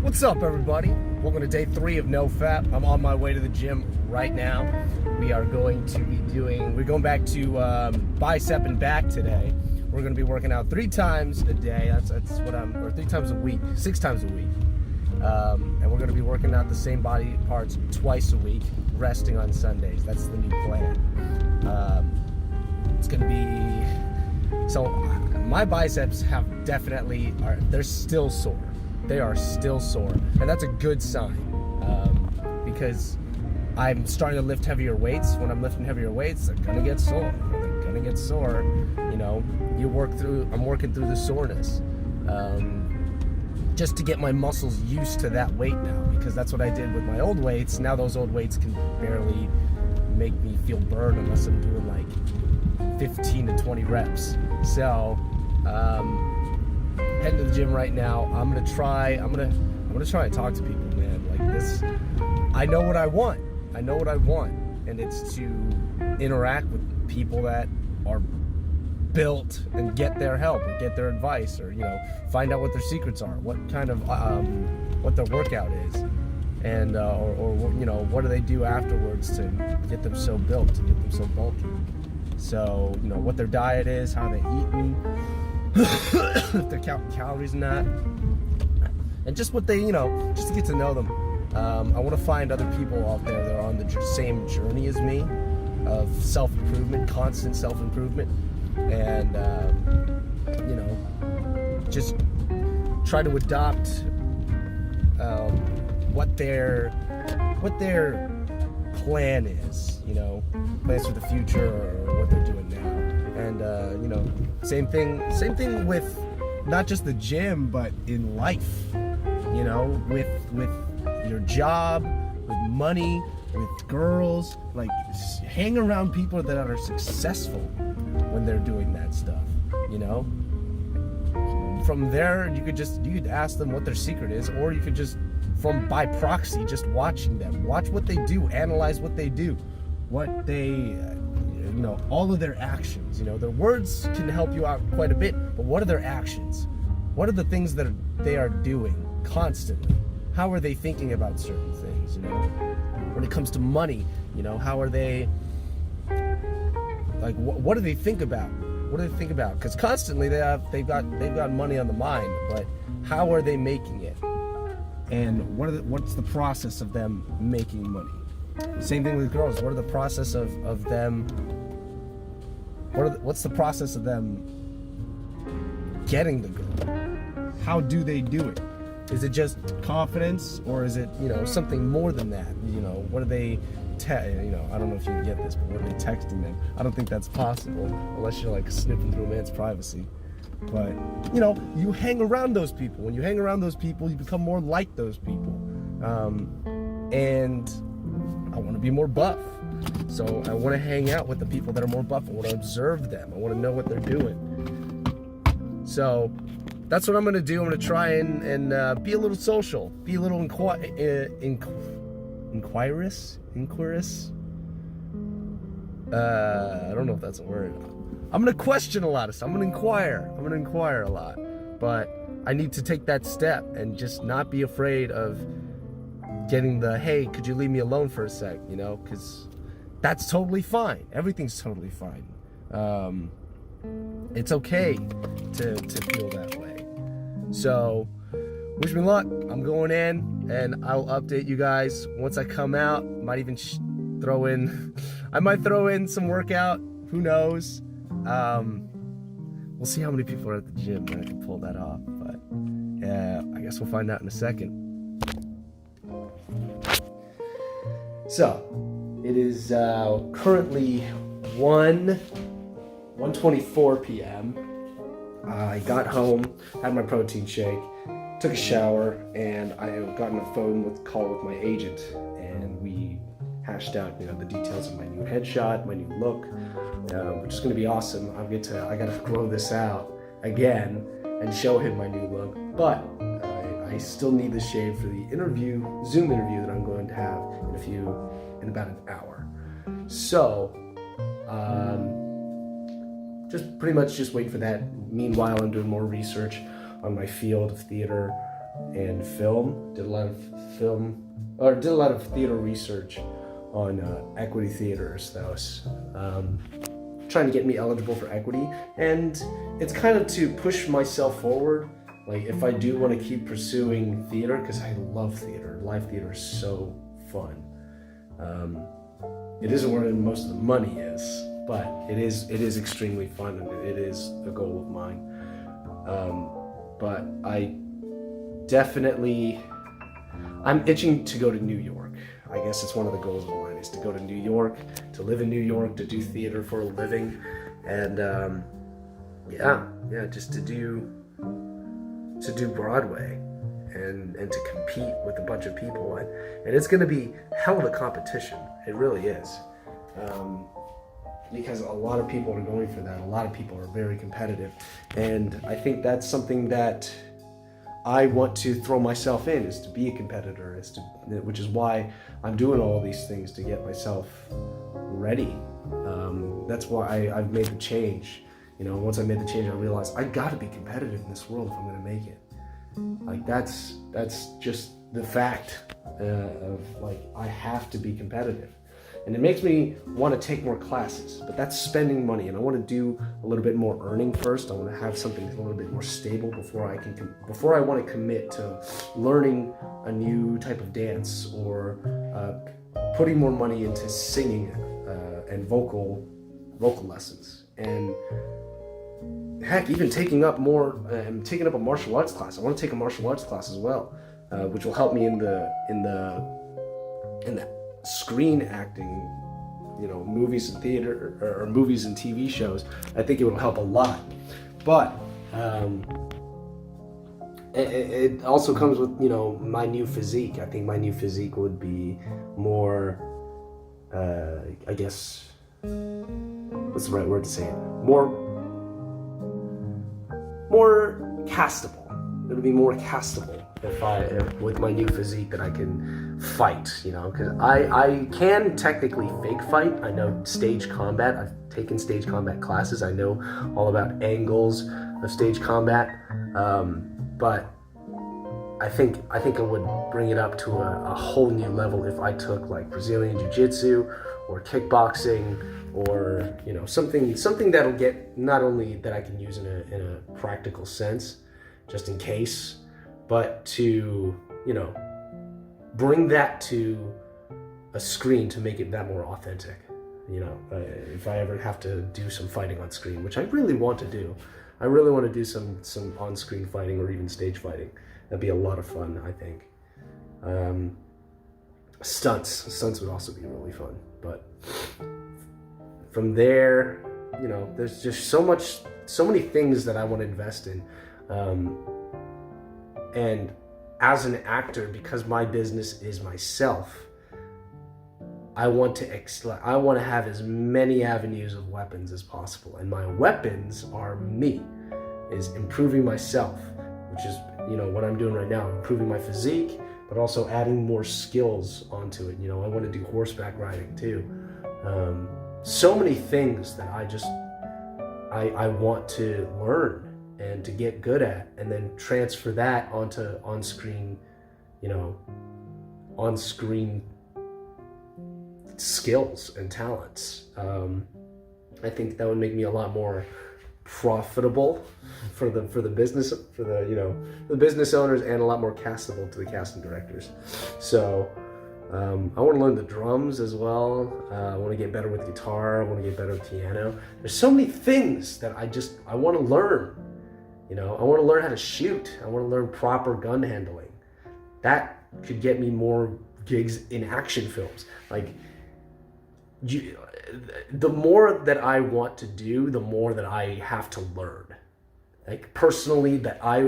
What's up, everybody? Welcome to day 3 of NoFap. I'm on my way to the gym right now. We're going back to bicep and back today. We're going to be working out 3 times a day. Or 3 times a week, 6 times a week. And we're going to be working out the same body parts twice a week, resting on Sundays. That's the new plan. It's going to be, so my biceps they're still sore. They are still sore, and that's a good sign, because I'm starting to lift heavier weights. When I'm lifting heavier weights, they're gonna get sore. You know, I'm working through the soreness, just to get my muscles used to that weight now, because that's what I did with my old weights. Now those old weights can barely make me feel burned unless I'm doing like 15 to 20 reps. So, heading to the gym right now. I'm gonna try and talk to people, man. Like this, I know what I want, and it's to interact with people that are built and get their help or get their advice, or find out what their secrets are, what kind of what their workout is, and or what do they do afterwards to get them so built, to get them so bulky. So what their diet is, how they're eating, if they're counting calories or not, and just what they, just to get to know them. I want to find other people out there that are on the same journey as me of self-improvement, constant self-improvement, and just try to adopt what their plan is, plans for the future, or what they're doing now. And same thing with not just the gym, but in life, with your job, with money, with girls. Like, hang around people that are successful when they're doing that stuff. From there, you could ask them what their secret is, or you could just, by proxy, just watching them, watch what they do, analyze what they do, what they, all of their actions. Their words can help you out quite a bit, but what are their actions? What are the things that they are doing constantly? How are they thinking about certain things? When it comes to money, how are they, like, what do they think about? What do they think about? Because constantly they've got money on the mind, but how are they making it? And what's the process of them making money? Same thing with girls. What are the process of them? What's the process of them getting the girl? How do they do it? Is it just confidence, or is it something more than that? What are they? I don't know if you can get this, but what are they texting them? I don't think that's possible unless you're like sniffing through a man's privacy. But you hang around those people. When you hang around those people, you become more like those people. And I want to be more buff, so I want to hang out with the people that are more buff. I want to observe them. I want to know what they're doing. So that's what I'm going to do. I'm going to try and be a little social, be a little inquirous. I don't know if that's a word. I'm going to question a lot of stuff. I'm going to inquire a lot. But I need to take that step and just not be afraid of getting the, hey, could you leave me alone for a sec? Because that's totally fine. Everything's totally fine. It's okay to feel that way. So, wish me luck. I'm going in, and I'll update you guys once I come out. Might even I might throw in some workout. Who knows? We'll see how many people are at the gym and I can pull that off. But I guess we'll find out in a second. So, it is currently 1:24 p.m. I got home, had my protein shake, took a shower, and I got on a call with my agent, and we hashed out the details of my new headshot, my new look, which is going to be awesome. I got to grow this out again and show him my new look, but I still need the shave for the Zoom interview that I'm going to have in about an hour. So, just pretty much just wait for that. Meanwhile, I'm doing more research on my field of theater, and film. Did a lot of theater research on equity theaters. That was trying to get me eligible for equity, and it's kind of to push myself forward. Like, if I do want to keep pursuing theater, because I love theater. Live theater is so fun. It isn't where most of the money is, but it is extremely fun, and it is a goal of mine. But I'm itching to go to New York. I guess it's one of the goals of mine, is to go to New York, to live in New York, to do theater for a living, and just to do Broadway and to compete with a bunch of people, and it's going to be hell of a competition. It really is, because a lot of people are going for that. A lot of people are very competitive, and I think that's something that I want to throw myself in, is to be a competitor, which is why I'm doing all these things, to get myself ready. That's why I've made the change. Once I made the change, I realized I got to be competitive in this world if I'm going to make it. Like, that's just the fact of, like, I have to be competitive. And it makes me want to take more classes, but that's spending money, and I want to do a little bit more earning first. I want to have something a little bit more stable before I want to commit to learning a new type of dance, or putting more money into singing and vocal lessons, and heck, even taking up a martial arts class. I want to take a martial arts class as well, which will help me in the screen acting, movies and theater, or movies and TV shows. I think it will help a lot. But it also comes with, my new physique. I think my new physique would be more, I guess, what's the right word to say it? More castable. It'll be more castable if with my new physique, that I can fight, because I can technically fake fight. I know stage combat. I've taken stage combat classes. I know all about angles of stage combat, but I think I would bring it up to a whole new level if I took, like, Brazilian Jiu-Jitsu or kickboxing, or something that'll get, not only that I can use in a practical sense, just in case, but to bring that to a screen to make it that more authentic. If I ever have to do some fighting on screen, which I really want to do. I really want to do some on-screen fighting, or even stage fighting. That'd be a lot of fun, I think. Stunts would also be really fun. But from there, there's just so many things that I want to invest in. And as an actor, because my business is myself, I want to have as many avenues of weapons as possible. And my weapons are me, is improving myself, which is, what I'm doing right now, improving my physique, but also adding more skills onto it. I want to do horseback riding too. So many things that I want to learn and to get good at, and then transfer that onto on-screen skills and talents. I think that would make me a lot more profitable for the business, the business owners, and a lot more castable to the casting directors. So I want to learn the drums as well. I want to get better with guitar. I want to get better with piano. There's so many things that I want to learn. I want to learn how to shoot. I want to learn proper gun handling. That could get me more gigs in action films. Like, the more that I want to do, the more that I have to learn. Like, personally, that I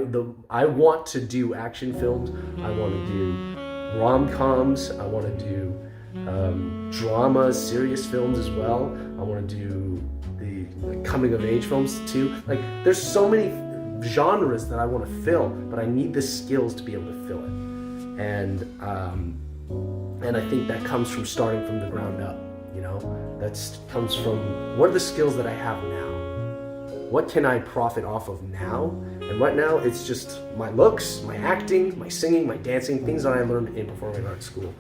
want to do action films. I want to do rom-coms. I want to do dramas, serious films as well. I want to do the coming-of-age films too. Like, there's so many genres that I want to fill, but I need the skills to be able to fill it. And I think that comes from starting from the ground up. That comes from, what are the skills that I have now? what can I profit off of now? And right now, it's just my looks, my acting, my singing, my dancing, things that I learned in performing arts school.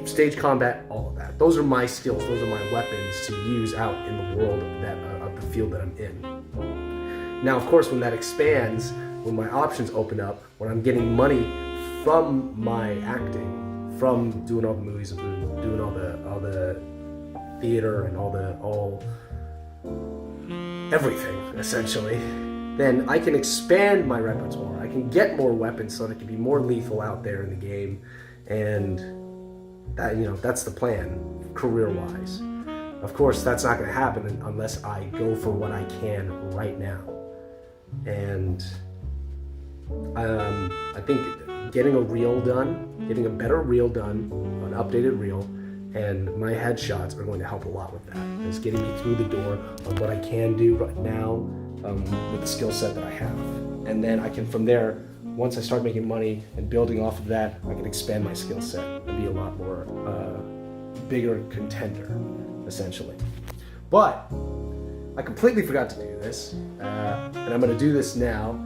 Stage combat, all of that. Those are my skills, those are my weapons to use out in the world of the field that I'm in. Now, of course, when that expands, when my options open up, when I'm getting money from my acting, from doing all the movies and doing all the theater and everything, essentially, then I can expand my repertoire. I can get more weapons so that I can be more lethal out there in the game, and that, that's the plan, career-wise. Of course, that's not going to happen unless I go for what I can right now. And I think getting a reel done, getting a better reel done, an updated reel, and my headshots are going to help a lot with that. It's getting me through the door on what I can do right now with the skill set that I have. And then I can, from there, once I start making money and building off of that, I can expand my skill set and be a lot more bigger contender, essentially. But I completely forgot to do this, and I'm going to do this now.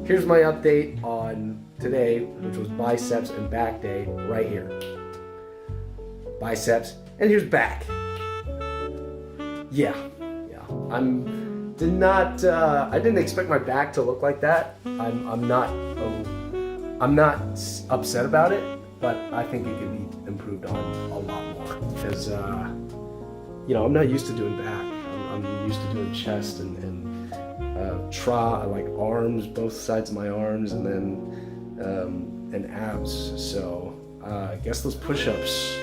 Here's my update on today, which was biceps and back day, right here. Biceps, and here's back. Yeah. I didn't expect my back to look like that. I'm not upset about it, but I think it could be improved on a lot more because I'm not used to doing back. I'm used to doing chest and like arms, both sides of my arms, and then and abs. So I guess those push-ups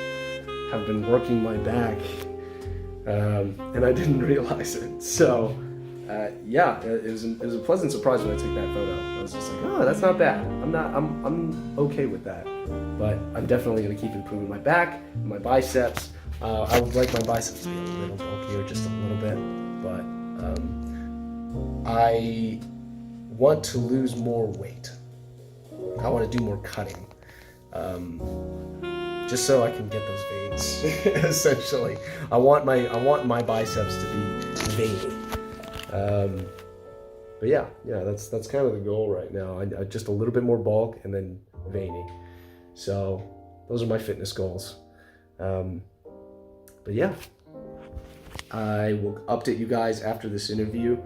have been working my back, and I didn't realize it. So it was a pleasant surprise when I took that photo. I was just like, oh, that's not bad. I'm okay with that. But I'm definitely going to keep improving my back, my biceps. I would like my biceps to be a little bulkier, just a little bit, but I want to lose more weight. I want to do more cutting, just so I can get those veins. Essentially, I want my biceps to be veiny. But yeah, that's kind of the goal right now. I just a little bit more bulk and then veiny. So those are my fitness goals. But yeah, I will update you guys after this interview.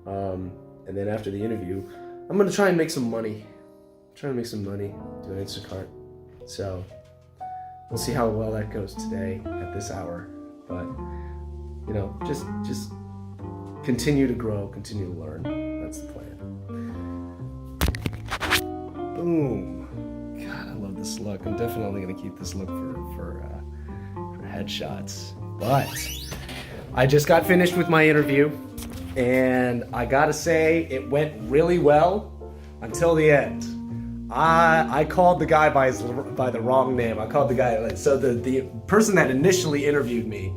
And then after the interview, I'm going to try and make some money. Doing Instacart. So we'll see how well that goes today at this hour. But, just continue to grow, continue to learn. That's the plan. Boom. God, I love this look. I'm definitely going to keep this look for headshots. But I just got finished with my interview, and I gotta say it went really well until the end. I called the guy by the wrong name. I called the guy, so the person that initially interviewed me,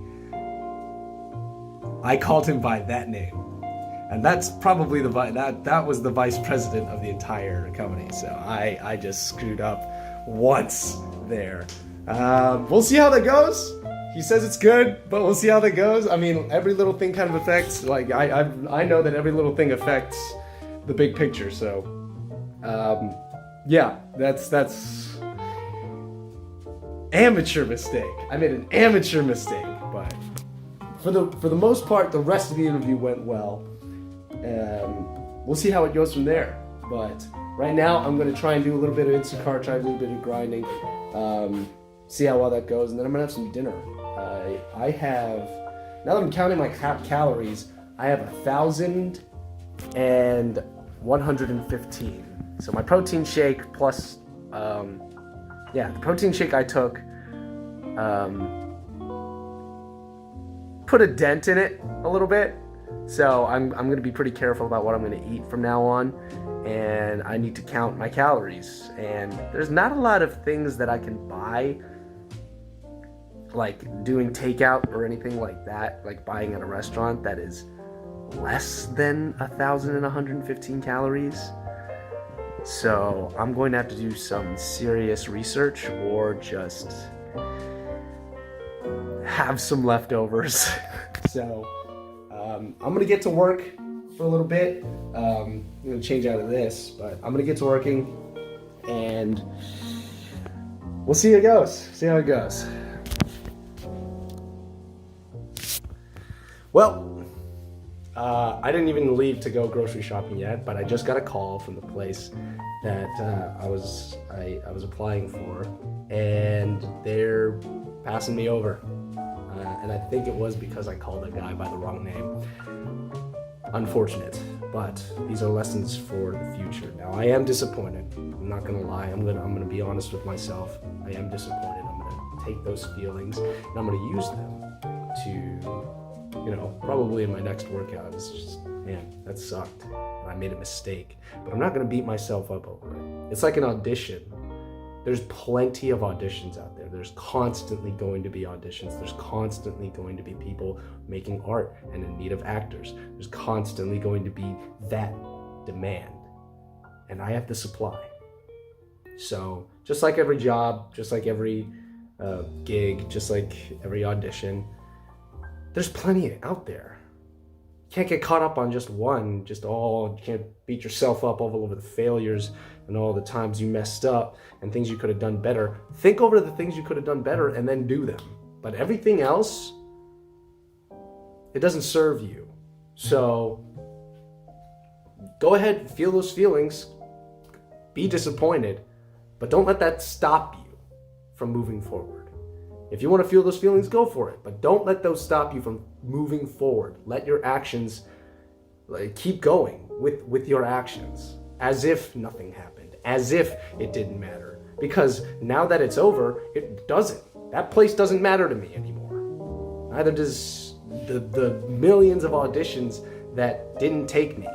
I called him by that name, and that's probably that was the vice president of the entire company. So I just screwed up once there. We'll see how that goes. He says it's good, but we'll see how that goes. I mean, every little thing kind of affects, like, I know that every little thing affects the big picture, so, yeah, that's amateur mistake. I made an amateur mistake, but for the most part, the rest of the interview went well. We'll see how it goes from there, but right now, I'm going to try and do a little bit of Instacart, try and do a bit of grinding, see how well that goes, and then I'm going to have some dinner. I have, now that I'm counting my calories, I have 1,115. So my protein shake plus, the protein shake I took, put a dent in it a little bit. So I'm going to be pretty careful about what I'm going to eat from now on. And I need to count my calories. And there's not a lot of things that I can buy, like doing takeout or anything like that, like buying at a restaurant, that is less than 1,115 calories. So I'm going to have to do some serious research or just have some leftovers. So I'm going to get to work for a little bit. I'm gonna change out of this, but I'm gonna get to working, and we'll see how it goes. See how it goes. Well, I didn't even leave to go grocery shopping yet, but I just got a call from the place that I was applying for, and they're passing me over. And I think it was because I called a guy by the wrong name. Unfortunate, but these are lessons for the future. Now, I am disappointed. I'm not gonna lie. I'm gonna be honest with myself. I am disappointed. I'm gonna take those feelings and I'm gonna use them to, probably in my next workout. It's just, man, that sucked. And I made a mistake. But I'm not gonna beat myself up over it. It's like an audition. There's plenty of auditions out there. There's constantly going to be auditions. There's constantly going to be people making art and in need of actors. There's constantly going to be that demand. And I have the supply. So just like every job, just like every gig, just like every audition, there's plenty out there. You can't get caught up on just one, you can't beat yourself up all over the failures and all the times you messed up and things you could have done better. Think over the things you could have done better and then do them. But everything else, it doesn't serve you. So go ahead, feel those feelings, be disappointed, but don't let that stop you from moving forward. If you want to feel those feelings, go for it, but don't let those stop you from moving forward. Let your actions, keep going with your actions, as if nothing happened, as if it didn't matter. Because now that it's over, it doesn't. That place doesn't matter to me anymore. Neither does the millions of auditions that didn't take me.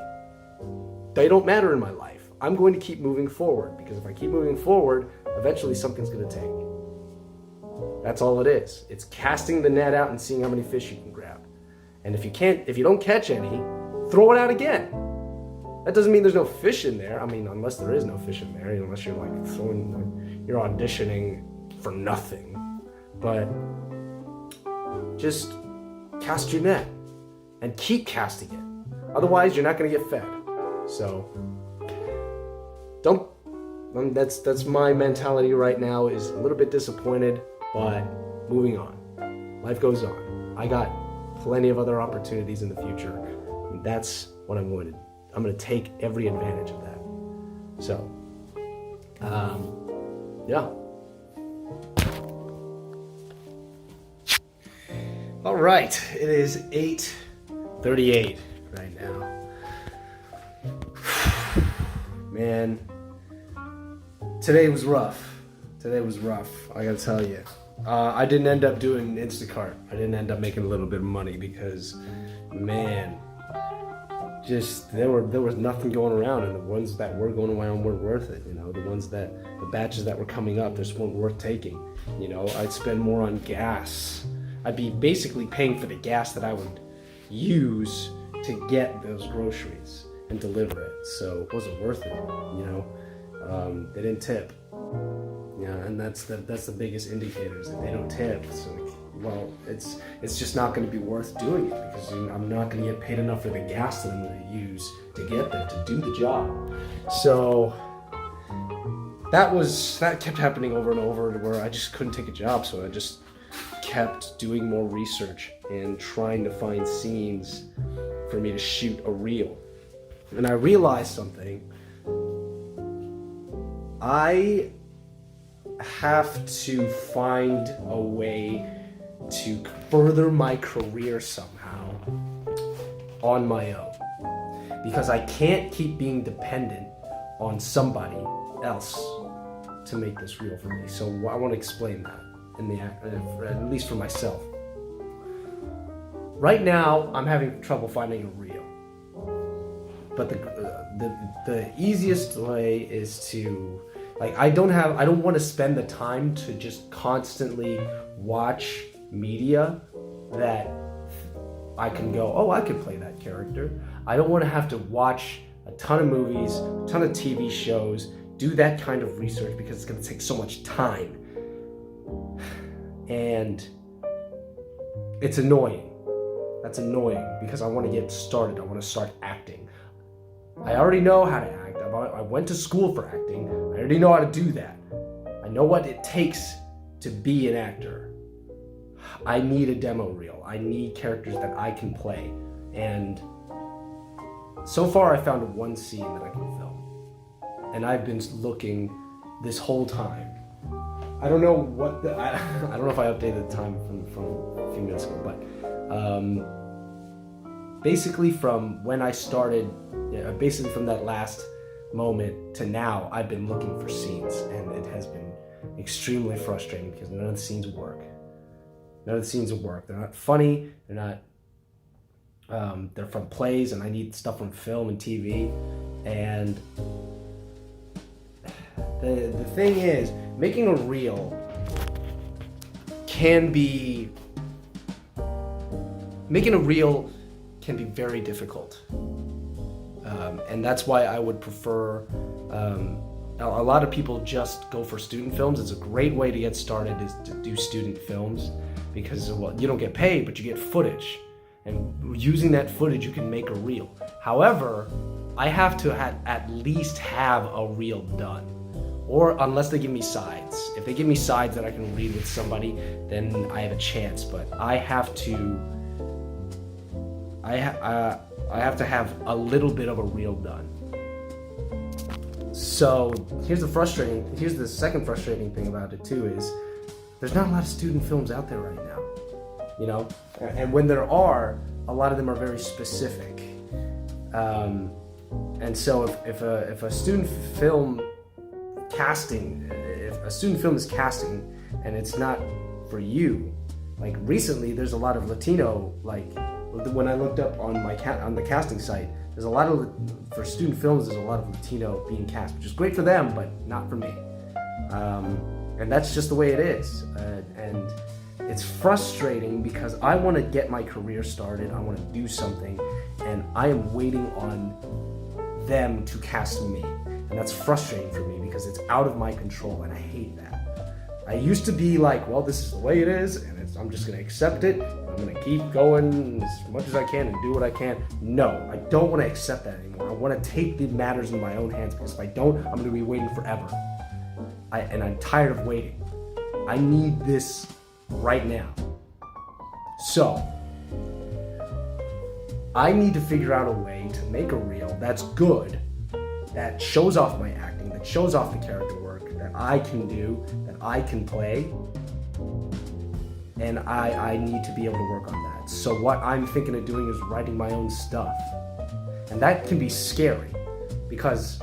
They don't matter in my life. I'm going to keep moving forward, because if I keep moving forward, eventually something's going to take. That's all it is. It's casting the net out and seeing how many fish you can grab. And if you don't catch any, throw it out again. That doesn't mean there's no fish in there. I mean, unless there is no fish in there, unless you're you're auditioning for nothing. But just cast your net and keep casting it. Otherwise, you're not going to get fed. So that's my mentality right now, is a little bit disappointed, but moving on. Life goes on. I got plenty of other opportunities in the future, and that's what I'm going to take every advantage of that. So, yeah. All right, it is 8:38 right now. Man, today was rough. I gotta tell you. I didn't end up doing Instacart. I didn't end up making a little bit of money because, man, just there was nothing going around, and the ones that were going around weren't worth it. The batches that were coming up, just weren't worth taking. I'd spend more on gas. I'd be basically paying for the gas that I would use to get those groceries and deliver it. So it wasn't worth it. They didn't tip. Yeah, and that's the biggest indicator, is that they don't tip. So, it's just not going to be worth doing it, because I'm not going to get paid enough for the gas that I'm going to use to get there to do the job. So that kept happening over and over, to where I just couldn't take a job. So I just kept doing more research and trying to find scenes for me to shoot a reel. And I realized something. I have to find a way to further my career somehow on my own, because I can't keep being dependent on somebody else to make this reel for me. So I want to explain that, at least for myself. Right now, I'm having trouble finding a reel, but the easiest way is to, I don't want to spend the time to just constantly watch media that I can go, oh, I could play that character. I don't want to have to watch a ton of movies, a ton of TV shows, do that kind of research, because it's going to take so much time. And it's annoying. That's annoying because I want to get started. I want to start acting. I already know how to act. I went to school for acting. I already know how to do that. I know what it takes to be an actor. I need a demo reel. I need characters that I can play. And so far I found one scene that I can film. And I've been looking this whole time. I don't know what I don't know if I updated the time from a few minutes ago, but basically from when I started, basically from that last moment to now, I've been looking for scenes, and it has been extremely frustrating because none of the scenes work. None of the scenes work. They're not funny. They're not. They're from plays, and I need stuff from film and TV. And the thing is, making a reel can be very difficult. And that's why I would prefer, a lot of people just go for student films. It's a great way to get started, is to do student films, because, well, you don't get paid, but you get footage. And using that footage, you can make a reel. However, I have to at least have a reel done. Or unless they give me sides. If they give me sides that I can read with somebody, then I have a chance. But I have to have a little bit of a reel done. So here's the second frustrating thing about it too, is there's not a lot of student films out there right now, you know? And when there are, a lot of them are very specific. And so if a student film if a student film is casting and it's not for you, like recently there's a lot of Latino, like when I looked up on the casting site, there's a lot of, for student films, there's a lot of Latino being cast, which is great for them, but not for me. And that's just the way it is. And it's frustrating because I want to get my career started, I want to do something, and I am waiting on them to cast me. And that's frustrating for me because it's out of my control, and I hate that. I used to be like, well, this is the way it is, and I'm just going to accept it. I'm going to keep going as much as I can and do what I can. No, I don't want to accept that anymore. I want to take the matters in my own hands, because if I don't, I'm going to be waiting forever. And I'm tired of waiting. I need this right now. So, I need to figure out a way to make a reel that's good, that shows off my acting, that shows off the character work that I can do, that I can play, and I need to be able to work on that. So what I'm thinking of doing is writing my own stuff. And that can be scary, because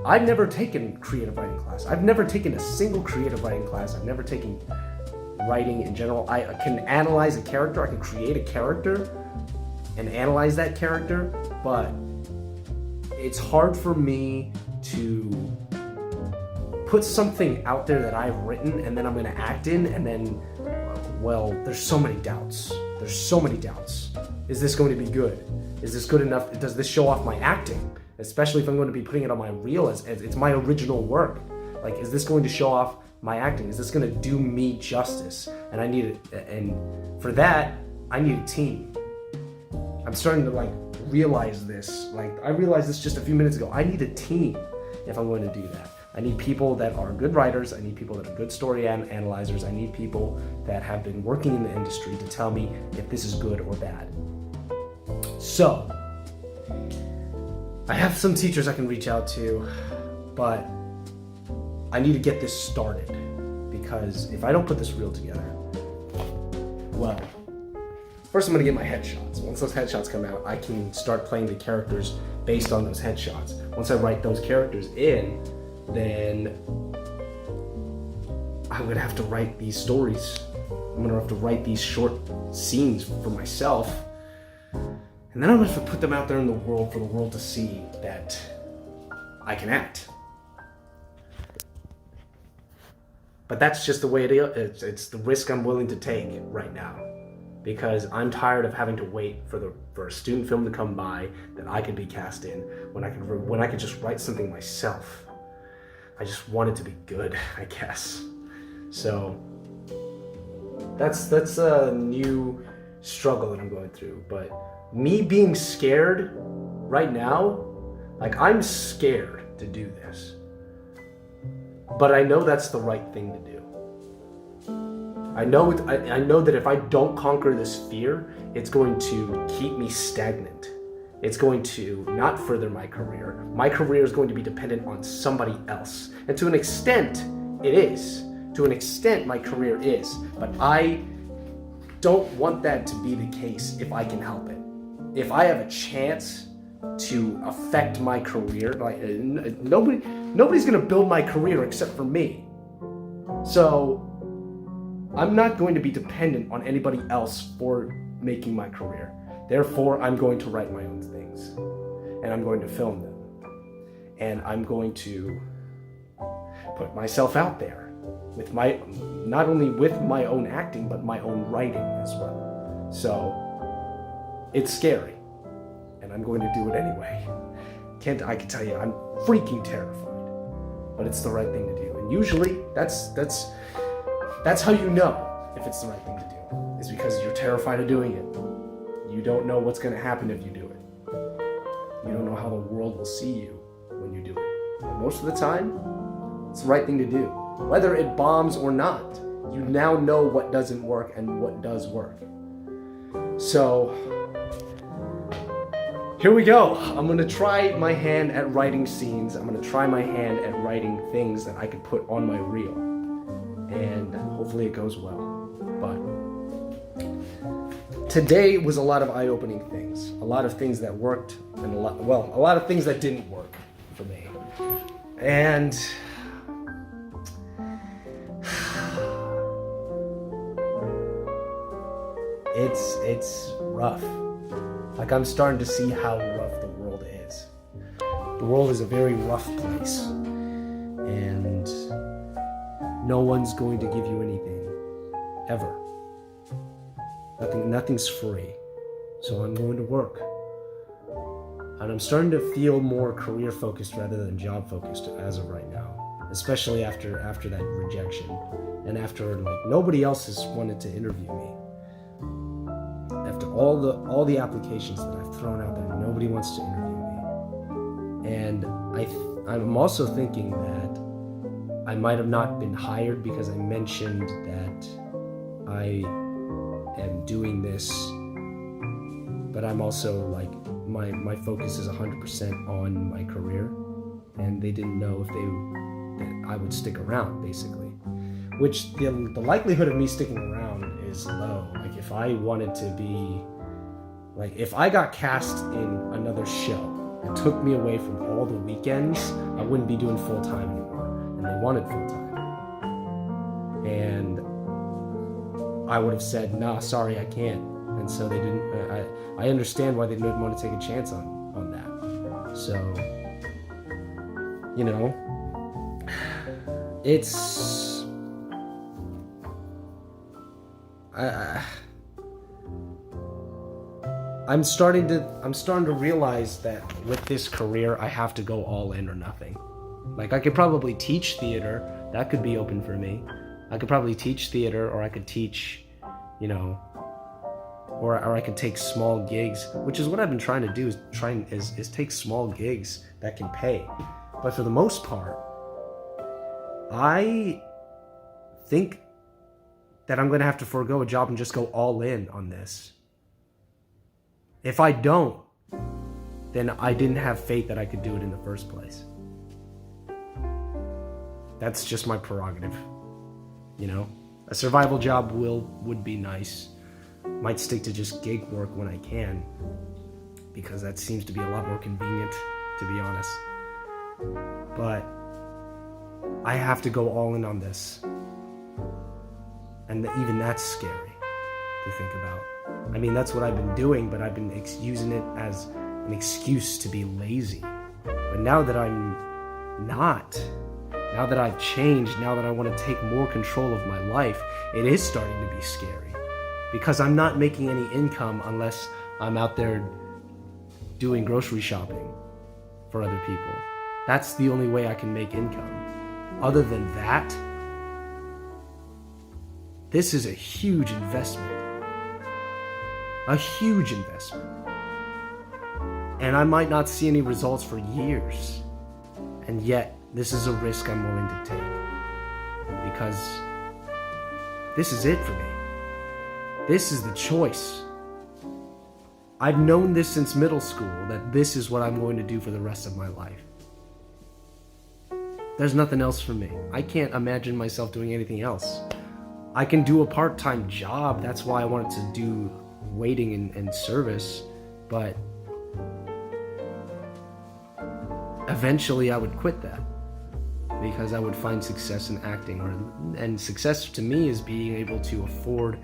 I've never taken creative writing class. I've never taken a single creative writing class. I've never taken writing in general. I can analyze a character, I can create a character and analyze that character, but it's hard for me to put something out there that I've written and then I'm gonna act in, and then, well, there's so many doubts. There's so many doubts. Is this going to be good? Is this good enough? Does this show off my acting? Especially if I'm going to be putting it on my reel as it's my original work. Like, is this going to show off my acting? Is this going to do me justice? And I need it. And for that, I need a team. I'm starting to realize this. I realized this just a few minutes ago. I need a team if I'm going to do that. I need people that are good writers. I need people that are good story analyzers. I need people that have been working in the industry to tell me if this is good or bad. So, I have some teachers I can reach out to, but I need to get this started, because if I don't put this reel together, well, first I'm going to get my headshots. Once those headshots come out, I can start playing the characters based on those headshots. Once I write those characters in, then I'm going to have to write these stories. I'm going to have to write these short scenes for myself. And then I'm going to have to put them out there in the world for the world to see that I can act. But that's just the way it is. It's the risk I'm willing to take right now, because I'm tired of having to wait for a student film to come by that I could be cast in when I could just write something myself. I just want it to be good, I guess. So that's a new struggle that I'm going through. But me being scared right now, like, I'm scared to do this. But I know that's the right thing to do. I know that if I don't conquer this fear, it's going to keep me stagnant. It's going to not further my career. My career is going to be dependent on somebody else. And to an extent, it is. To an extent, my career is. But I don't want that to be the case if I can help it. If I have a chance to affect my career, like, nobody's gonna build my career except for me. So I'm not going to be dependent on anybody else for making my career. Therefore, I'm going to write my own things, and I'm going to film them, and I'm going to put myself out there with not only with my own acting, but my own writing as well. So it's scary, and I'm going to do it anyway. I can tell you, I'm freaking terrified, but it's the right thing to do. And usually, that's how you know if it's the right thing to do, is because you're terrified of doing it. You don't know what's going to happen if you do it. You don't know how the world will see you when you do it. But most of the time, it's the right thing to do. Whether it bombs or not, you now know what doesn't work and what does work. So, here we go. I'm going to try my hand at writing scenes. I'm going to try my hand at writing things that I could put on my reel. And hopefully it goes well. But today was a lot of eye-opening things. A lot of things that worked, and a lot of things that didn't work for me. And it's rough. Like, I'm starting to see how rough the world is. The world is a very rough place. And no one's going to give you anything, ever. Nothing's free. So I'm going to work. And I'm starting to feel more career focused rather than job focused as of right now. Especially after that rejection. And after, like, nobody else has wanted to interview me. After all the applications that I've thrown out there, nobody wants to interview me. And I'm also thinking that I might have not been hired because I mentioned that I am doing this, but I'm also, like, my focus is 100% on my career, and they didn't know that I would stick around, basically. Which the likelihood of me sticking around is low. Like, if I wanted to be, like, if I got cast in another show and took me away from all the weekends, I wouldn't be doing full time anymore. And they wanted full time. And I would have said, nah, sorry, I can't. And so they didn't. I understand why they didn't want to take a chance on that. So, you know, it's. I'm starting to realize that with this career, I have to go all in or nothing. Like, I could probably teach theater. That could be open for me. I could probably teach theater, or I could teach, you know, or I could take small gigs, which is what I've been trying to do, is take small gigs that can pay. But for the most part, I think that I'm going to have to forego a job and just go all in on this. If I don't, then I didn't have faith that I could do it in the first place. That's just my prerogative. You know, a survival job would be nice. Might stick to just gig work when I can, because that seems to be a lot more convenient, to be honest. But I have to go all in on this. And even that's scary to think about. I mean, that's what I've been doing, but I've been using it as an excuse to be lazy. But now that I'm not, now that I've changed, now that I want to take more control of my life, it is starting to be scary. Because I'm not making any income unless I'm out there doing grocery shopping for other people. That's the only way I can make income. Other than that, this is a huge investment. A huge investment. And I might not see any results for years. And yet, this is a risk I'm willing to take. Because this is it for me. This is the choice. I've known this since middle school, that this is what I'm going to do for the rest of my life. There's nothing else for me. I can't imagine myself doing anything else. I can do a part-time job. That's why I wanted to do waiting and service. But eventually I would quit that because I would find success in acting. And success to me is being able to afford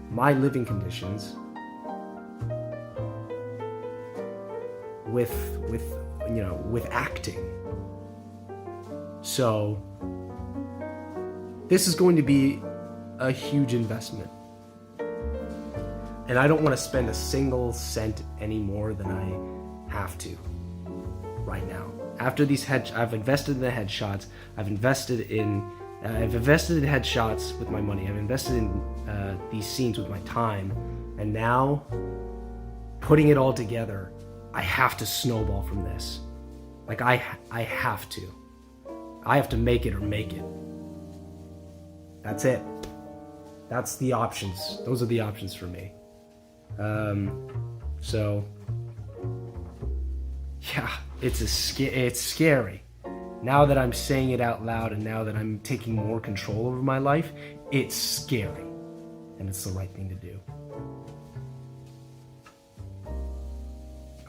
my living conditions with acting. So this is going to be a huge investment. And I don't want to spend a single cent any more than I have to right now. After these I've invested in the headshots. I've invested in headshots with my money. I've invested in these scenes with my time. And now, putting it all together, I have to snowball from this. Like, I have to. I have to make it or make it. That's it. That's the options. Those are the options for me. So, yeah, it's scary. Now that I'm saying it out loud and now that I'm taking more control over my life, it's scary. And it's the right thing to do.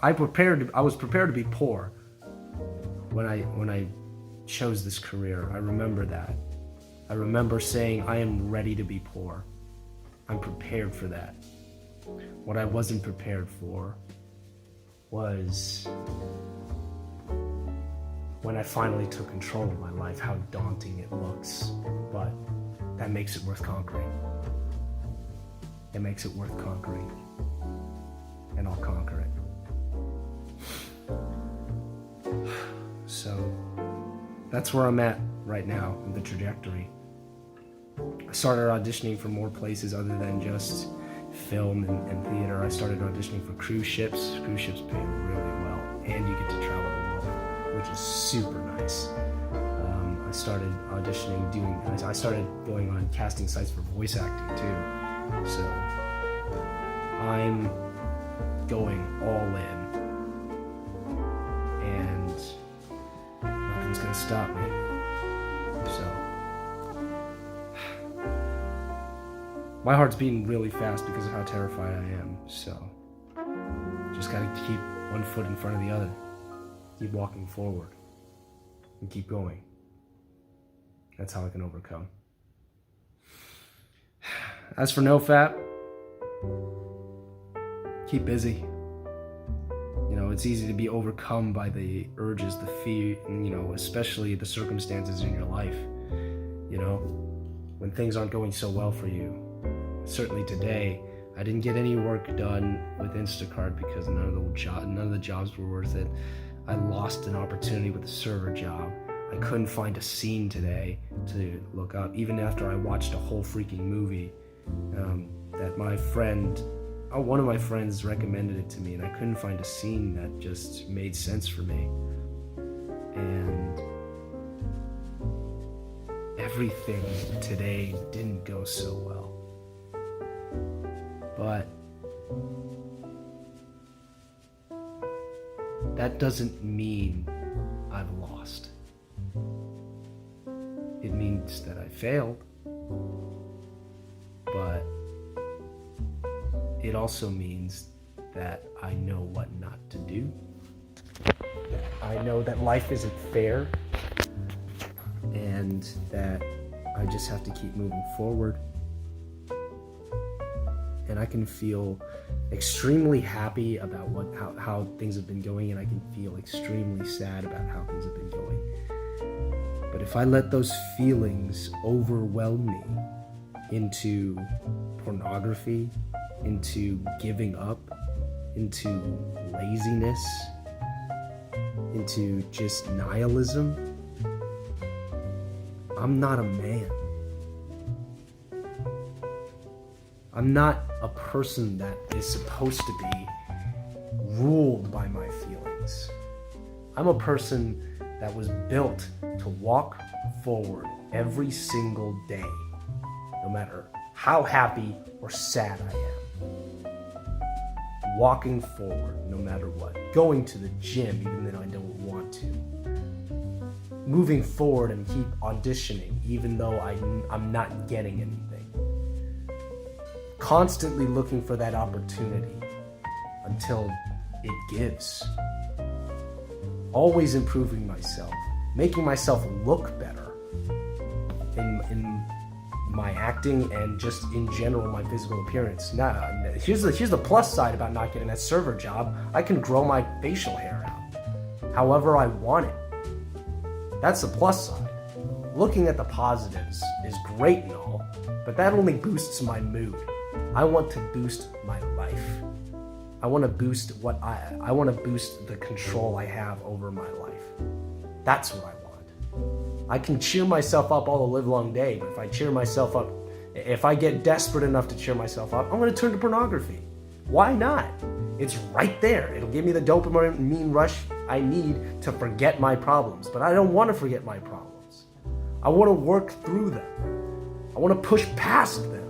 I was prepared to be poor when I chose this career. I remember that. I remember saying, I am ready to be poor. I'm prepared for that. What I wasn't prepared for was when I finally took control of my life, how daunting it looks. But that makes it worth conquering. It makes it worth conquering. And I'll conquer it. So that's where I'm at right now in the trajectory. I started auditioning for more places other than just film and theater. I started auditioning for cruise ships. Cruise ships pay really well, and you get to travel the world, which is super nice. I started auditioning, I started going on casting sites for voice acting too. So I'm going all in, and nothing's gonna stop me. So my heart's beating really fast because of how terrified I am. So just gotta keep one foot in front of the other, keep walking forward, and keep going. That's how I can overcome. As for NoFap, keep busy. You know, it's easy to be overcome by the urges, the fear, and, you know, especially the circumstances in your life. You know, when things aren't going so well for you. Certainly today, I didn't get any work done with Instacart because none of the jobs were worth it. I lost an opportunity with the server job. I couldn't find a scene today to look up, even after I watched a whole freaking movie that one of my friends recommended it to me, and I couldn't find a scene that just made sense for me. And everything today didn't go so well. But that doesn't mean I've lost. It means that I failed, but it also means that I know what not to do. I know that life isn't fair, and that I just have to keep moving forward. And I can feel extremely happy about how things have been going, and I can feel extremely sad about how things have been going. But if I let those feelings overwhelm me into pornography, into giving up, into laziness, into just nihilism, I'm not a man. I'm not a person that is supposed to be ruled by my feelings. I'm a person that was built to walk forward every single day, no matter how happy or sad I am. Walking forward no matter what. Going to the gym even though I don't want to. Moving forward and keep auditioning even though I'm not getting anything. Constantly looking for that opportunity until it gives. Always improving myself. Making myself look better in my acting and just in general my physical appearance. Now, here's the plus side about not getting that server job. I can grow my facial hair out however I want it. That's the plus side. Looking at the positives is great and all, but that only boosts my mood. I want to boost my life. I want to boost I want to boost the control I have over my life. That's what I want. I can cheer myself up all the live long day, but if I cheer myself up, if I get desperate enough to cheer myself up, I'm going to turn to pornography. Why not? It's right there. It'll give me the dopamine rush I need to forget my problems, but I don't want to forget my problems. I want to work through them. I want to push past them.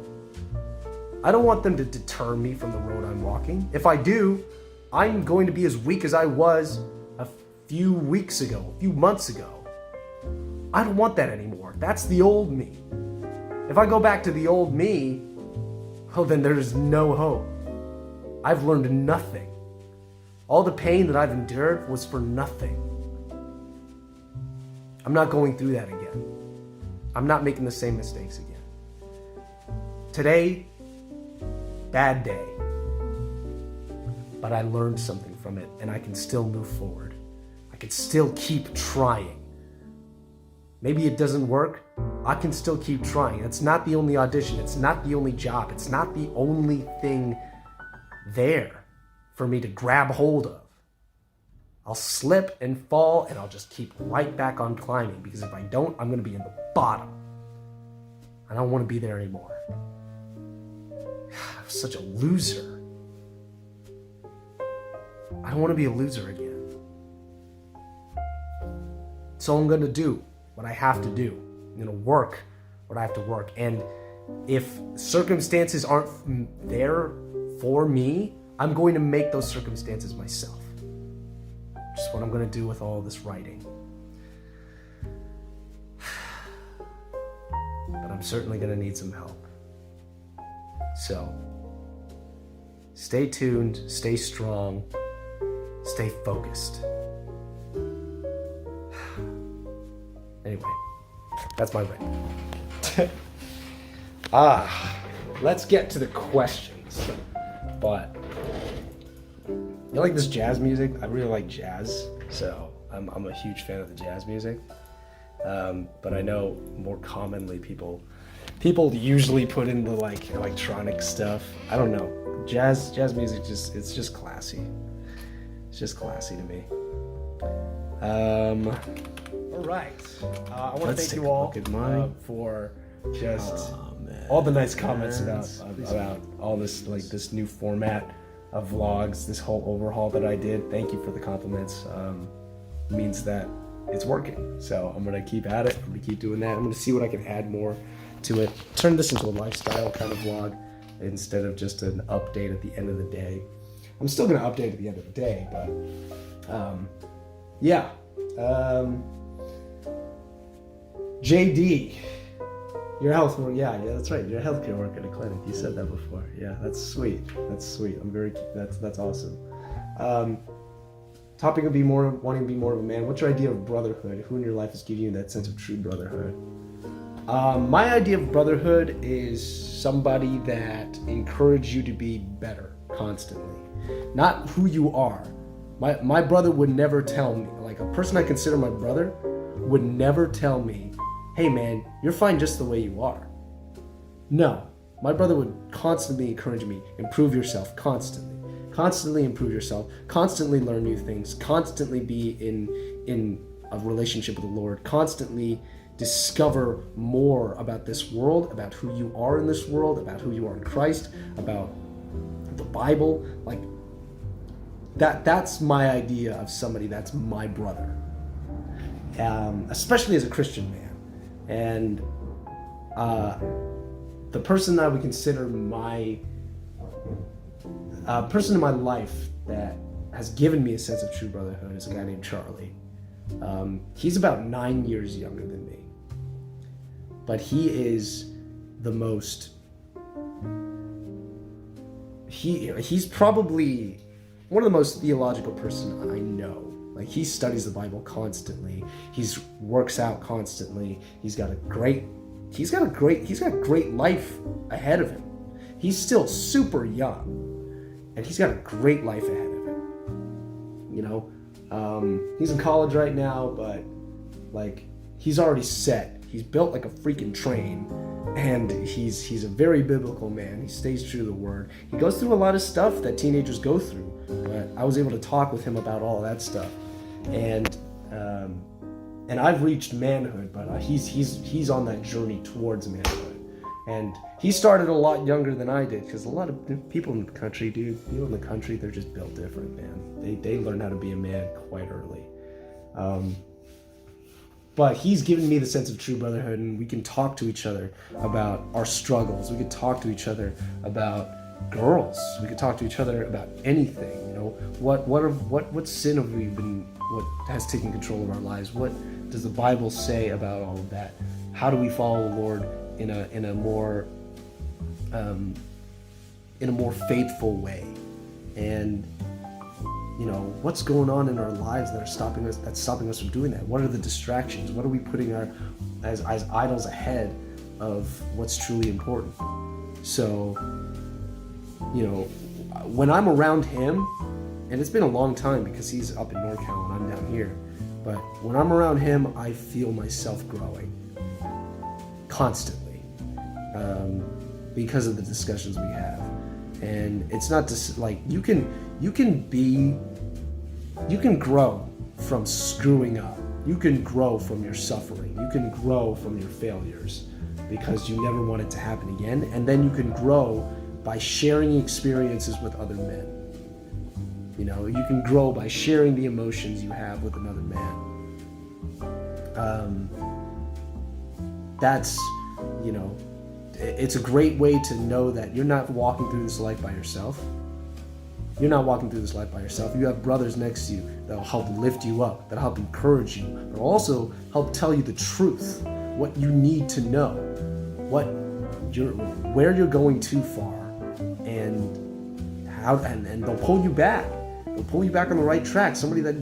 I don't want them to deter me from the road I'm walking. If I do, I'm going to be as weak as I was a few weeks ago, a few months ago. I don't want that anymore. That's the old me. If I go back to the old me, oh, then there's no hope. I've learned nothing. All the pain that I've endured was for nothing. I'm not going through that again. I'm not making the same mistakes again. Today, bad day. But I learned something from it and I can still move forward. I can still keep trying. Maybe it doesn't work. I can still keep trying. It's not the only audition. It's not the only job. It's not the only thing there for me to grab hold of. I'll slip and fall and I'll just keep right back on climbing, because if I don't, I'm going to be in the bottom. I don't want to be there anymore. I'm such a loser. I don't want to be a loser again. So I'm going to do what I have to do. I'm going to work what I have to work. And if circumstances aren't there for me, I'm going to make those circumstances myself. Just what I'm going to do with all this writing. But I'm certainly going to need some help. So, stay tuned, stay strong, stay focused. Anyway, that's my rant. Let's get to the questions. But you like this jazz music? I really like jazz, so I'm a huge fan of the jazz music. But I know more commonly people usually put in the like electronic stuff. I don't know. Jazz music it's just classy. It's just classy to me. All right. I want to thank you all for just all the nice comments about all this this new format of vlogs, this whole overhaul that I did. Thank you for the compliments. It means that it's working. So I'm gonna keep at it. I'm gonna keep doing that. I'm gonna see what I can add more to it. Turn this into a lifestyle kind of vlog instead of just an update at the end of the day. I'm still gonna update at the end of the day, but yeah. JD, your health, yeah, that's right. You're a healthcare worker at a clinic. You said that before. Yeah, that's sweet. That's sweet. That's awesome. Topic of wanting to be more of a man. What's your idea of brotherhood? Who in your life is giving you that sense of true brotherhood? My idea of brotherhood is somebody that encourages you to be better constantly, not who you are. My brother would never tell me, like a person I consider my brother would never tell me, hey man, you're fine just the way you are. No, my brother would constantly encourage me, improve yourself constantly improve yourself, constantly learn new things, constantly be in a relationship with the Lord, constantly discover more about this world, about who you are in this world, about who you are in Christ, about the Bible. Like that's my idea of somebody that's my brother, especially as a Christian man. And the person I would consider my person in my life that has given me a sense of true brotherhood is a guy named Charlie. He's about 9 years younger than me, but he is the most, he's probably one of the most theological person I know. Like, he studies the Bible constantly. He's works out constantly. He's got a great life ahead of him. He's still super young, and he's got a great life ahead of him. You know, he's in college right now, but like, he's already set. He's built like a freaking train, and he's a very biblical man. He stays true to the word. He goes through a lot of stuff that teenagers go through, but I was able to talk with him about all that stuff, and I've reached manhood, but he's on that journey towards manhood. And he started a lot younger than I did, because a lot of people in the country, they're just built different, man. They learn how to be a man quite early. But he's given me the sense of true brotherhood, and we can talk to each other about our struggles. We can talk to each other about girls. We can talk to each other about anything. You know, what sin have we been? What has taken control of our lives? What does the Bible say about all of that? How do we follow the Lord in a more faithful way? And you know, what's going on in our lives that's stopping us from doing that? What are the distractions? What are we putting as idols ahead of what's truly important? So, you know, when I'm around him, and it's been a long time because he's up in NorCal and I'm down here, but when I'm around him, I feel myself growing constantly, because of the discussions we have. And it's not just like, you can grow from screwing up. You can grow from your suffering. You can grow from your failures because you never want it to happen again. And then you can grow by sharing experiences with other men. You know, you can grow by sharing the emotions you have with another man. That's, you know, it's a great way to know that you're not walking through this life by yourself. You're not walking through this life by yourself. You have brothers next to you that'll help lift you up, that'll help encourage you, but also help tell you the truth, what you need to know, where you're going too far, and how, and they'll pull you back. They'll pull you back on the right track. Somebody that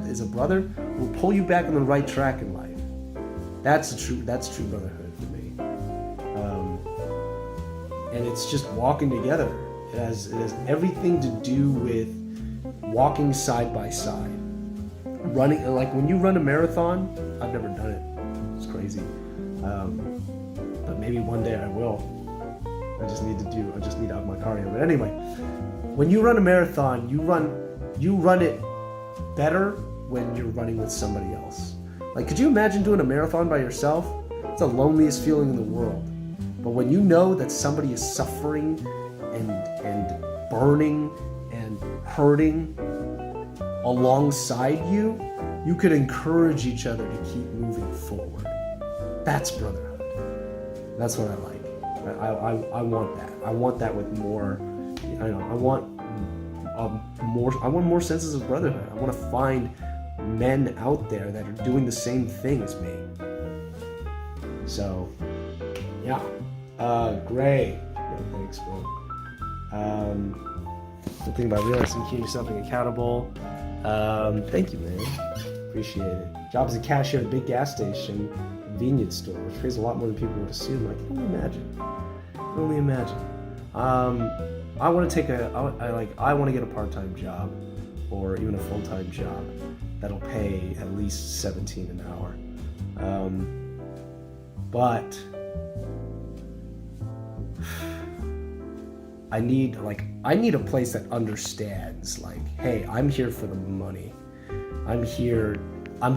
is a brother will pull you back on the right track in life. That's true brotherhood for me. And it's just walking together. It has everything to do with walking side by side. Running, like when you run a marathon, I've never done it. It's crazy. But maybe one day I will. I just need to have my cardio. But anyway, when you run a marathon, you run it better when you're running with somebody else. Like, could you imagine doing a marathon by yourself? It's the loneliest feeling in the world. But when you know that somebody is suffering and burning and hurting alongside you, you could encourage each other to keep moving forward. That's brotherhood. That's what I like. I want that. I want that with more. I want more senses of brotherhood. I want to find men out there that are doing the same thing as me. So, yeah. Great. Yeah, thanks, bro. The thing about realizing keeping yourself accountable. Thank you, man. Appreciate it. Job as a cashier at a big gas station, convenience store, which pays a lot more than people would assume. I can only imagine. I want to I want to get a part-time job, or even a full-time job that'll pay at least $17 an hour. But I need a place that understands, like, hey, I'm here for the money. I'm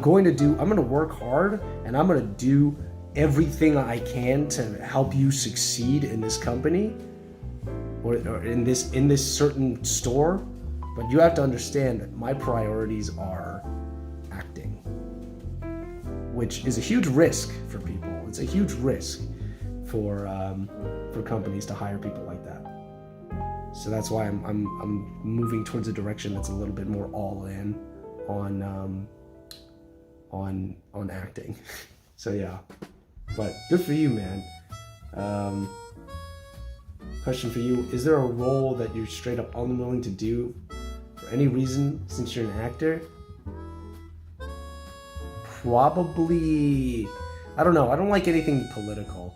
going to work hard, and I'm going to do everything I can to help you succeed in this company or in this certain store, but you have to understand that my priorities are acting, which is a huge risk for people. It's a huge risk for companies to hire people like that. So that's why I'm moving towards a direction that's a little bit more all in on acting. So yeah, but good for you, man. Question for you: is there a role that you're straight up unwilling to do for any reason since you're an actor? Probably, I don't know. I don't like anything political.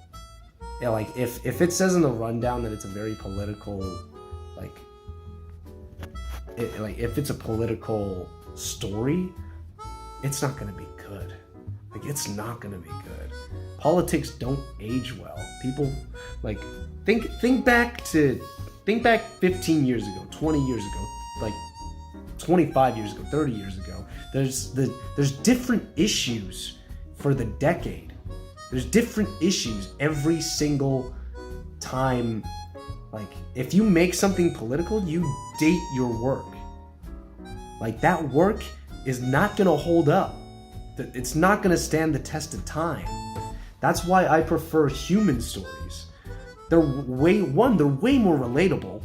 Yeah, like if it says in the rundown that it's a very political, like if it's a political story, it's not gonna be good. Like it's not gonna be good. Politics don't age well. People like think back 15 years ago, 20 years ago, like 25 years ago, 30 years ago. There's different issues for the decade. There's different issues every single time. Like if you make something political, you date your work. Like that work is not gonna hold up. It's not gonna stand the test of time. That's why I prefer human stories. They're way more relatable,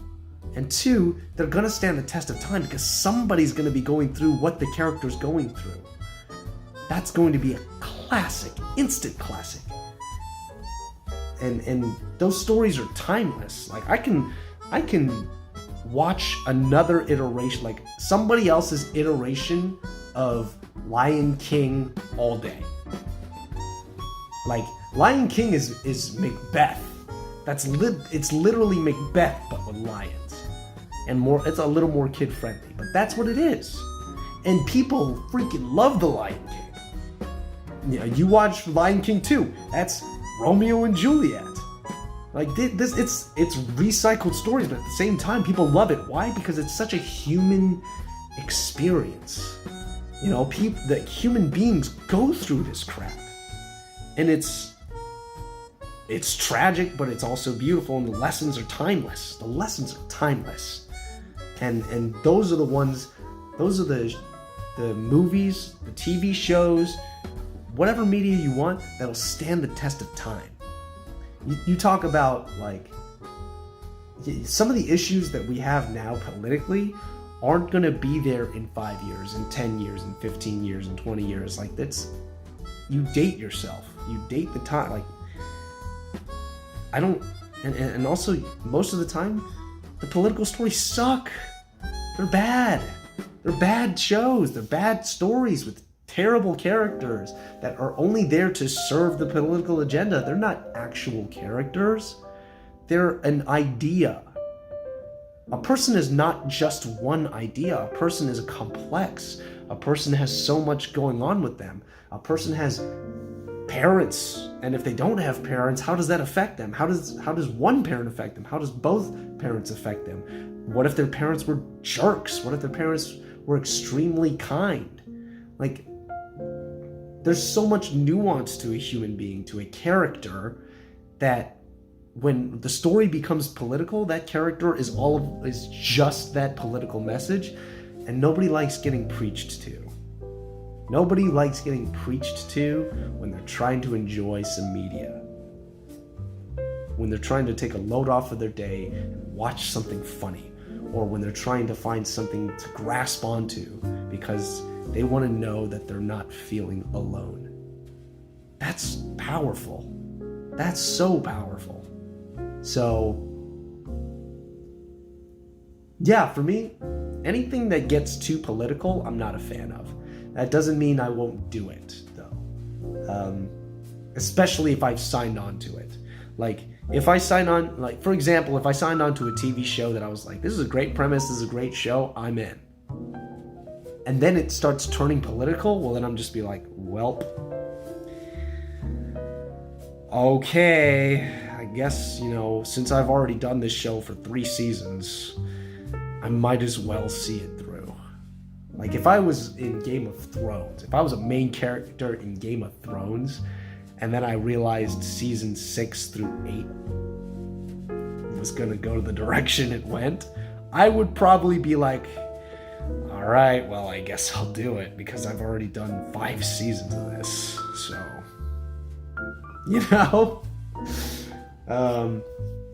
and two, they're gonna stand the test of time because somebody's gonna be going through what the character's going through. That's going to be a classic, instant classic. And those stories are timeless. Like I can watch another iteration, like somebody else's iteration of Lion King all day. Like Lion King is Macbeth. It's literally Macbeth but with lions. And more, it's a little more kid friendly, but that's what it is. And people freaking love the Lion King. You know, you watch Lion King 2. That's Romeo and Juliet. Like this, it's recycled stories, but at the same time, people love it. Why? Because it's such a human experience. You know, the human beings go through this crap, and it's tragic, but it's also beautiful, and the lessons are timeless. The lessons are timeless, and those are the ones. Those are the movies, the TV shows, whatever media you want that'll stand the test of time. You talk about like some of the issues that we have now politically aren't going to be there in 5 years, in 10 years, in 15 years, in 20 years. Like that's, you date yourself. You date the time. Like I don't, and also most of the time, the political stories suck. They're bad. They're bad shows. They're bad stories with terrible characters that are only there to serve the political agenda. They're not actual characters. They're an idea. A person is not just one idea. A person is complex. A person has so much going on with them. A person has parents, and if they don't have parents, how does that affect them? How does one parent affect them? How does both parents affect them? What if their parents were jerks? What if their parents were extremely kind? Like, there's so much nuance to a human being, to a character, that when the story becomes political, that character is just that political message, and nobody likes getting preached to. Nobody likes getting preached to when they're trying to enjoy some media. When they're trying to take a load off of their day and watch something funny, or when they're trying to find something to grasp onto because they want to know that they're not feeling alone. That's powerful. That's so powerful. So, yeah, for me, anything that gets too political, I'm not a fan of. That doesn't mean I won't do it, though. Especially if I've signed on to it. Like, if I sign on, like, for example, if I signed on to a TV show that I was like, this is a great premise, this is a great show, I'm in. And then it starts turning political, well, then I'm just be like, welp. Okay, I guess, since I've already done this show for 3 seasons, I might as well see it through. Like, if I was in Game of Thrones, if I was a main character in Game of Thrones, and then I realized season 6 through 8 was gonna go the direction it went, I would probably be like, all right, well, I guess I'll do it because I've already done 5 seasons of this, so, you know?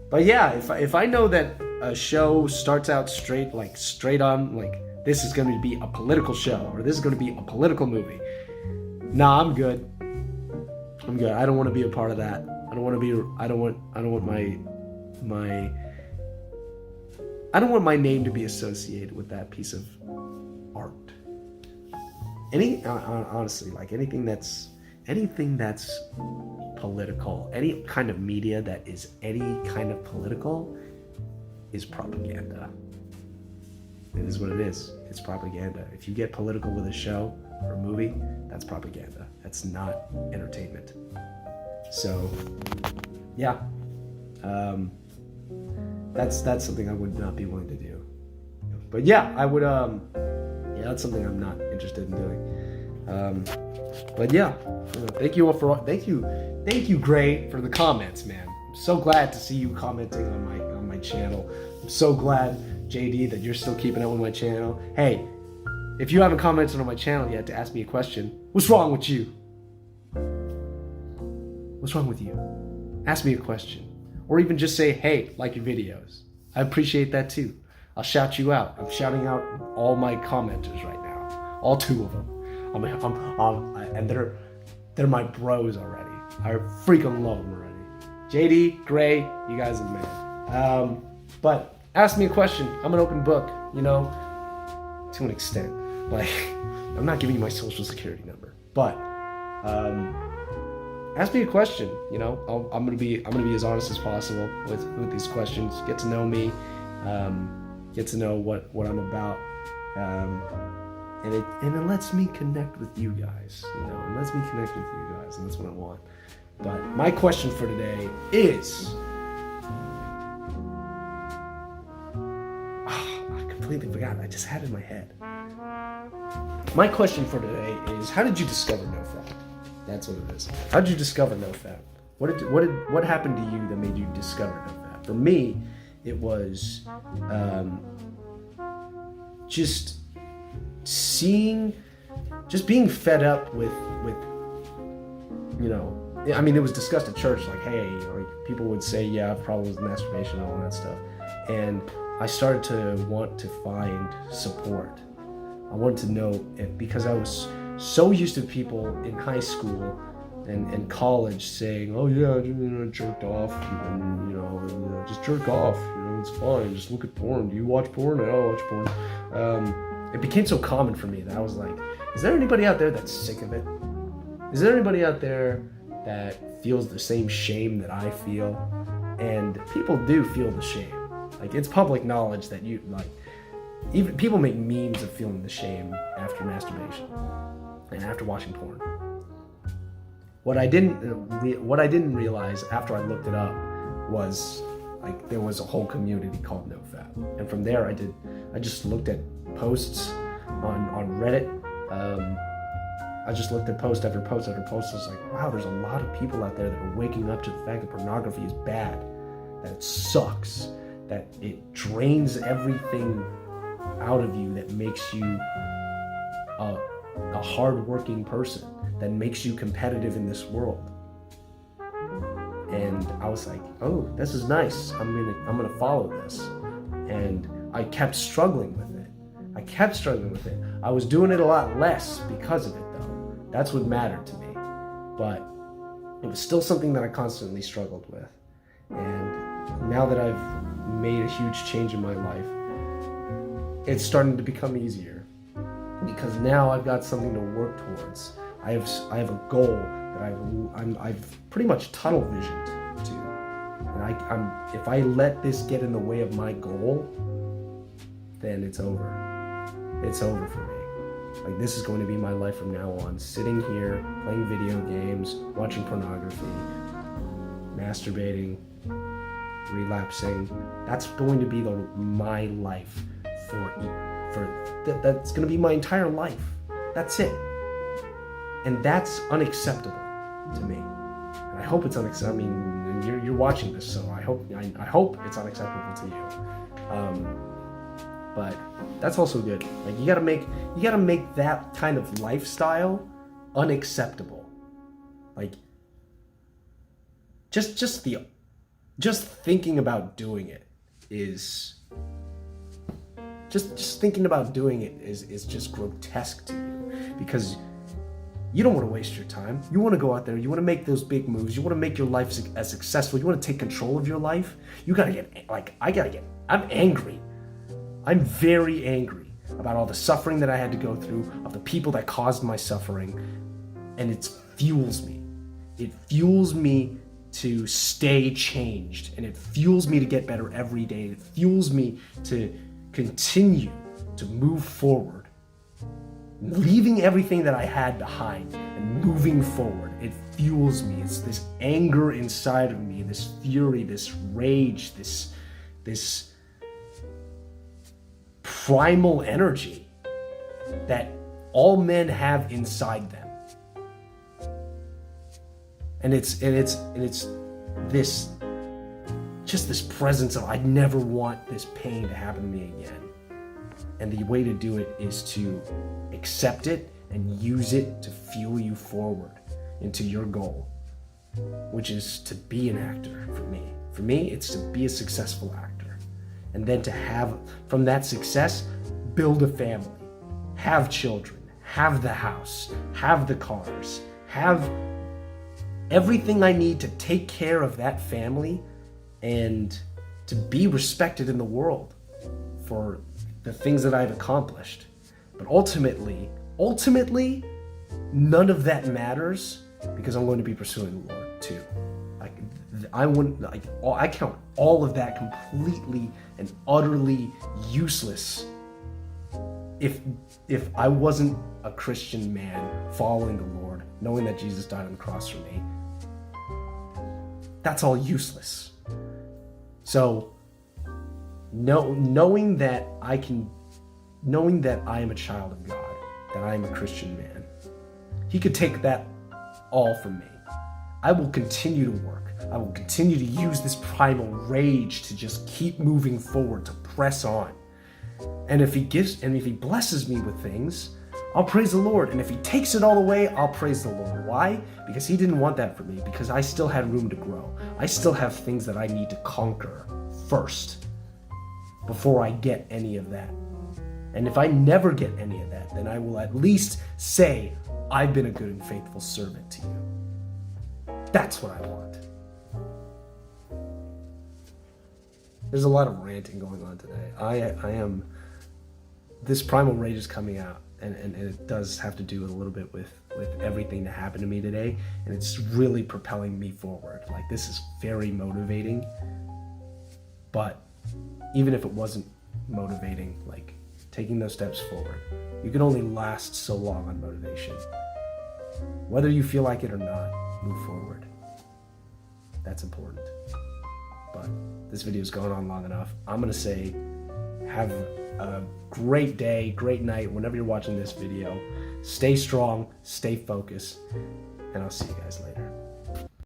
But yeah, if I know that a show starts out straight on, like, this is going to be a political show, or this is going to be a political movie, nah, I'm good. I don't want to be a part of that. I don't want my name to be associated with that piece of art. Honestly, like anything that's political, any kind of media that is any kind of political is propaganda. It is what it is. It's propaganda. If you get political with a show or a movie, that's propaganda. That's not entertainment. So, yeah. That's something I would not be willing to do. But yeah, I would that's something I'm not interested in doing. But yeah, thank you Gray, for the comments, man. I'm so glad to see you commenting on my channel. I'm so glad, JD, that you're still keeping up with my channel. Hey, if you haven't commented on my channel yet to ask me a question, what's wrong with you? What's wrong with you? Ask me a question. Or even just say, hey, like your videos. I appreciate that too. I'll shout you out. I'm shouting out all my commenters right now. All 2 of them. And they're my bros already. I freaking love them already. JD, Gray, you guys are man. But ask me a question. I'm an open book, you know, to an extent. Like, I'm not giving you my social security number, but ask me a question. You know, I'm gonna be as honest as possible with these questions. Get to know me, get to know what I'm about, and it lets me connect with you guys. You know, it lets me connect with you guys, and that's what I want. But my question for today is, I completely forgot. I just had it in my head. My question for today is, how did you discover NoFap? That's what it is. How did you discover NoFap? What happened to you that made you discover NoFap? For me, it was just being fed up with you know. I mean, it was discussed at church, like, hey, like people would say, yeah, I have problems with masturbation and all that stuff, and I started to want to find support. I wanted to know it because I was so used to people in high school and college saying, oh yeah, I jerked off, and you know, just jerk off, you know, it's fine, just look at porn. Do you watch porn? I don't watch porn. It became so common for me that I was like, is there anybody out there that's sick of it? Is there anybody out there that feels the same shame that I feel? And people do feel the shame. Like, it's public knowledge that you, like, even people make memes of feeling the shame after masturbation and after watching porn. What I didn't realize after I looked it up was, like, there was a whole community called NoFap, and from there I just looked at posts on Reddit. I just looked at post after post after post. I was like, wow, there's a lot of people out there that are waking up to the fact that pornography is bad, that it sucks, that it drains everything out of you that makes you a hard-working person, that makes you competitive in this world. And I was like, oh, this is nice. I'm gonna follow this. And I kept struggling with it. I was doing it a lot less because of it, though. That's what mattered to me. But it was still something that I constantly struggled with. And now that I've made a huge change in my life, it's starting to become easier, because now I've got something to work towards. I have a goal that I've pretty much tunnel visioned to, and if I let this get in the way of my goal, then it's over. It's over for me. Like, this is going to be my life from now on, sitting here playing video games, watching pornography, masturbating, relapsing. That's going to be my life that's going to be my entire life. That's it. And that's unacceptable to me. I hope it's unacceptable. I mean, you're watching this, so I hope it's unacceptable to you. But that's also good. Like, you gotta make that kind of lifestyle unacceptable. Like, just thinking about doing it is just thinking about doing it is just grotesque to you, because you don't want to waste your time. You want to go out there, you want to make those big moves, you want to make your life as successful, you want to take control of your life. You gotta get, like, I'm angry. I'm very angry about all the suffering that I had to go through, of the people that caused my suffering, and it fuels me. It fuels me to stay changed, and it fuels me to get better every day. It fuels me to continue to move forward, leaving everything that I had behind and moving forward. It fuels me. It's this anger inside of me, this fury, this rage, this primal energy that all men have inside them. And it's this, just this presence of, I never want this pain to happen to me again. And the way to do it is to accept it and use it to fuel you forward into your goal, which is to be an actor for me. For me, it's to be a successful actor. And then to have, from that success, build a family, have children, have the house, have the cars, have everything I need to take care of that family and to be respected in the world for the things that I've accomplished. But ultimately, none of that matters, because I'm going to be pursuing the Lord too. I count all of that completely and utterly useless if I wasn't a Christian man following the Lord, knowing that Jesus died on the cross for me. That's all useless. So, knowing that I am a child of God, that I am a Christian man, He could take that all from me. I will continue to work. I will continue to use this primal rage to just keep moving forward, to press on. And if He blesses me with things, I'll praise the Lord. And if He takes it all away, I'll praise the Lord. Why? Because He didn't want that for me, because I still had room to grow. I still have things that I need to conquer first before I get any of that. And if I never get any of that, then I will at least say, I've been a good and faithful servant to you. That's what I want. There's a lot of ranting going on today. This primal rage is coming out, and it does have to do a little bit with everything that happened to me today, and it's really propelling me forward. Like, this is very motivating, but even if it wasn't motivating, like, taking those steps forward, you can only last so long on motivation. Whether you feel like it or not, move forward. That's important. But this video's gone on long enough. I'm gonna say, have a great day, great night, whenever you're watching this video. Stay strong, stay focused, and I'll see you guys later.